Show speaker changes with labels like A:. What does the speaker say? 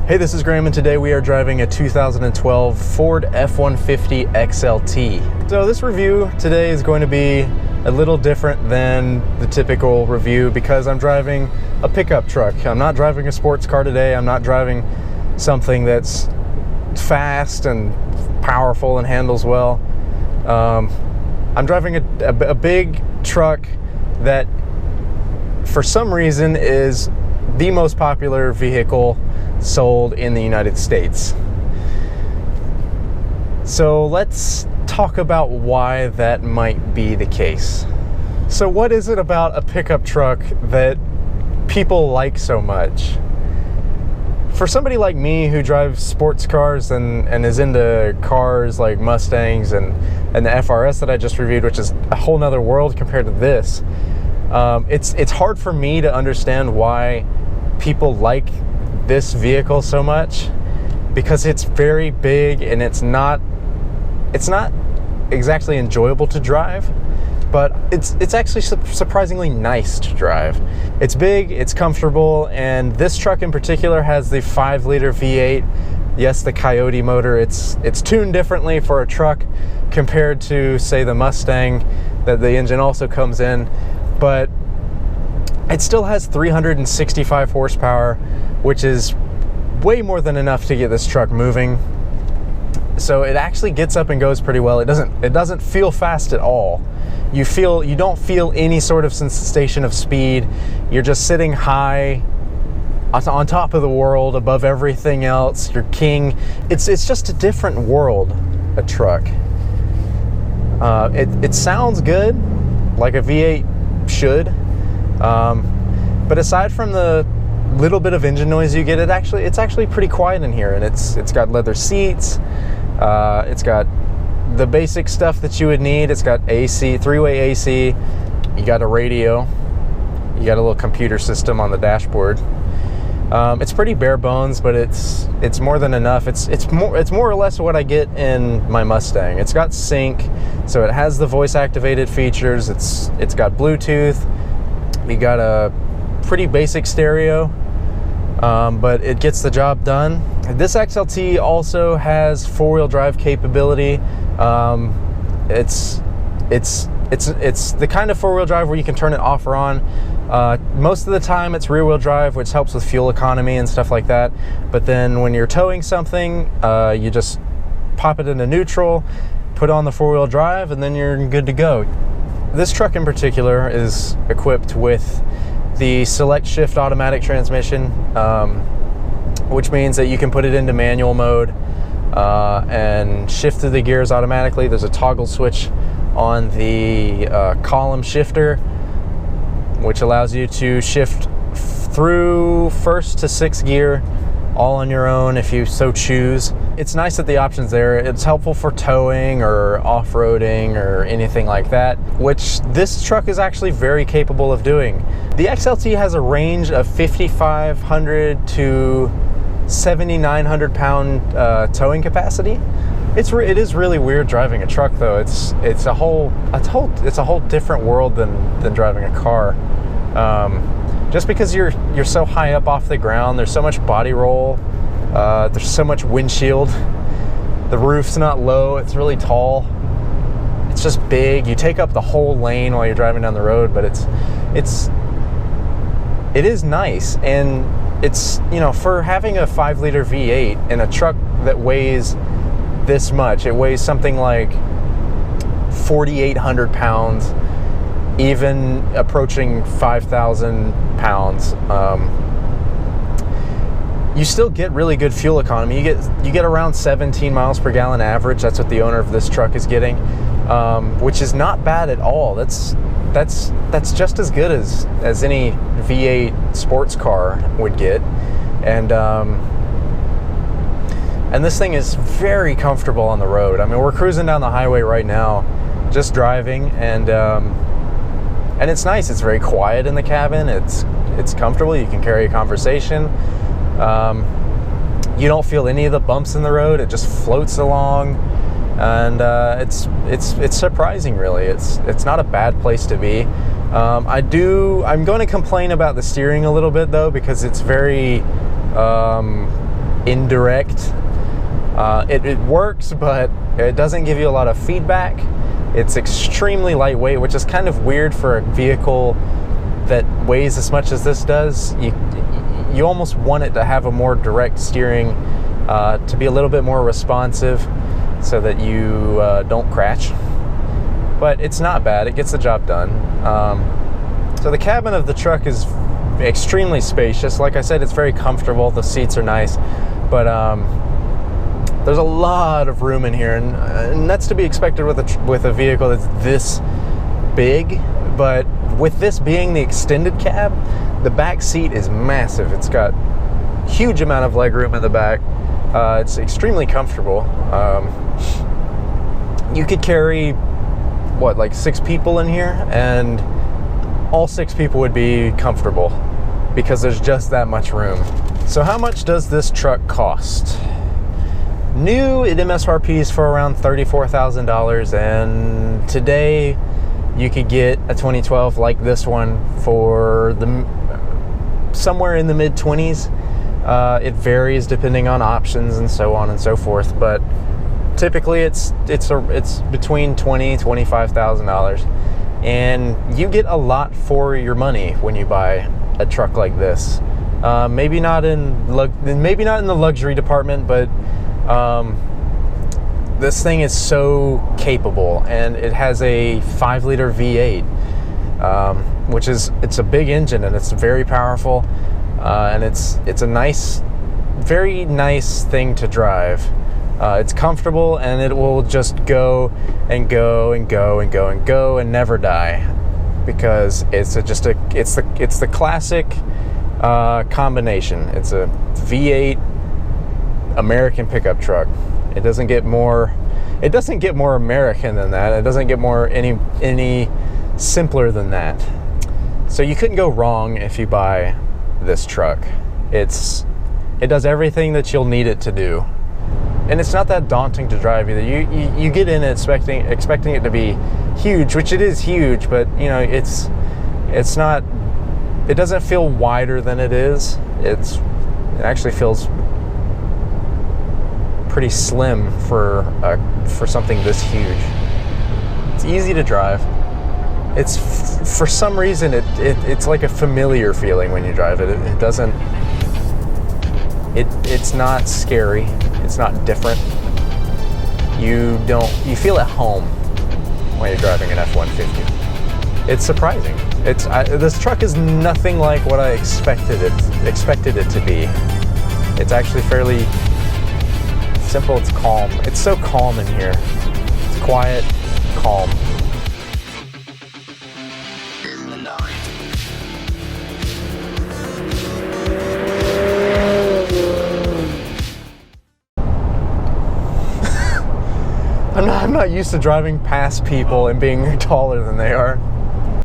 A: Hey, this is Graham, and today we are driving a 2012 Ford F-150 XLT. So this review today is going to be a little different than the typical review because I'm driving a pickup truck. I'm not driving a sports car today. I'm not driving something that's fast and powerful and handles well. I'm driving a big truck that for some reason is the most popular vehicle sold in the United States. So let's talk about why that might be the case. So what is it about a pickup truck that people like so much? For somebody like me who drives sports cars and is into cars like Mustangs and the FRS that I just reviewed, which is a whole nother world compared to this, it's hard for me to understand why people like this vehicle so much, because it's very big and it's not exactly enjoyable to drive, but it's actually surprisingly nice to drive. It's big, it's comfortable, and this truck in particular has the 5-liter V8. Yes, the Coyote motor. It's tuned differently for a truck compared to, say, the Mustang that the engine also comes in, but it still has 365 horsepower, which is way more than enough to get this truck moving. So it actually gets up and goes pretty well. It doesn't feel fast at all. You don't feel any sort of sensation of speed. You're just sitting high on top of the world, above everything else. You're king. It's just a different world, a truck. It sounds good, like a V8 should. But aside from the little bit of engine noise you get, it's actually pretty quiet in here, and it's got leather seats. It's got the basic stuff that you would need. It's got AC, 3-way AC. You got a radio. You got a little computer system on the dashboard. It's pretty bare bones, but it's more than enough. It's more or less what I get in my Mustang. It's got sync, so it has the voice activated features. It's got Bluetooth. You got a pretty basic stereo, but it gets the job done. This XLT also has 4-wheel drive capability. It's the kind of 4-wheel drive where you can turn it off or on. Most of the time it's rear-wheel drive, which helps with fuel economy and stuff like that. But then when you're towing something, you just pop it into neutral, put on the 4-wheel drive, and then you're good to go. This truck in particular is equipped with the select shift automatic transmission, which means that you can put it into manual mode and shift through the gears automatically. There's a toggle switch on the column shifter, which allows you to shift through 1st to 6th gear all on your own if you so choose. It's nice that the option's there. It's helpful for towing or off-roading or anything like that, which this truck is actually very capable of doing. The XLT has a range of 5,500 to 7,900 pound towing capacity. It is really weird driving a truck though. It's a whole different world than driving a car. Just because you're so high up off the ground, there's so much body roll, there's so much windshield, the roof's not low, it's really tall, it's just big. You take up the whole lane while you're driving down the road, but it is nice, and it's, you know, for having a 5-liter V8 in a truck that weighs this much, it weighs something like 4,800 pounds, even approaching 5,000 pounds. You still get really good fuel economy. You get around 17 miles per gallon average. That's what the owner of this truck is getting, which is not bad at all. That's just as good as any V8 sports car would get, and this thing is very comfortable on the road. I mean, we're cruising down the highway right now, just driving, and it's nice. It's very quiet in the cabin. It's comfortable. You can carry a conversation. You don't feel any of the bumps in the road. It just floats along, and it's surprising, really. It's not a bad place to be. I'm going to complain about the steering a little bit though, because it's very indirect. It works, but it doesn't give you a lot of feedback. It's extremely lightweight, which is kind of weird for a vehicle that weighs as much as this does. You almost want it to have a more direct steering, to be a little bit more responsive so that you don't crash. But it's not bad. It gets the job done. So the cabin of the truck is extremely spacious. Like I said, it's very comfortable. The seats are nice, but there's a lot of room in here, and that's to be expected with a vehicle that's this big. But with this being the extended cab, the back seat is massive. It's got huge amount of leg room in the back. It's extremely comfortable. You could carry like 6 people in here, and all 6 people would be comfortable because there's just that much room. So how much does this truck cost? New at MSRPs for around $34,000, and today you could get a 2012 like this one for somewhere in the mid-20s. It varies depending on options and so on and so forth, but typically it's between $20,000 and $25,000, and you get a lot for your money when you buy a truck like this. Maybe not in the luxury department, but this thing is so capable, and it has a 5-liter V8, which is, it's a big engine, and it's very powerful, and it's a nice, very nice thing to drive. It's comfortable, and it will just go and go and go and go and go and never die, because it's the classic combination. It's a V8 American pickup truck. It doesn't get more American than that. It doesn't get any simpler than that. So you couldn't go wrong if you buy this truck. It does everything that you'll need it to do. And it's not that daunting to drive either. You get in expecting it to be huge, which it is huge, but you know, it's not, it doesn't feel wider than it is. It actually feels pretty slim for something this huge. It's easy to drive. It's for some reason it's like a familiar feeling when you drive it. It's not scary. It's not different. You feel at home when you're driving an F-150. It's surprising. This truck is nothing like what I expected it to be. It's actually fairly simple. It's calm. It's so calm in here. It's quiet, calm. I'm not used to driving past people and being taller than they are.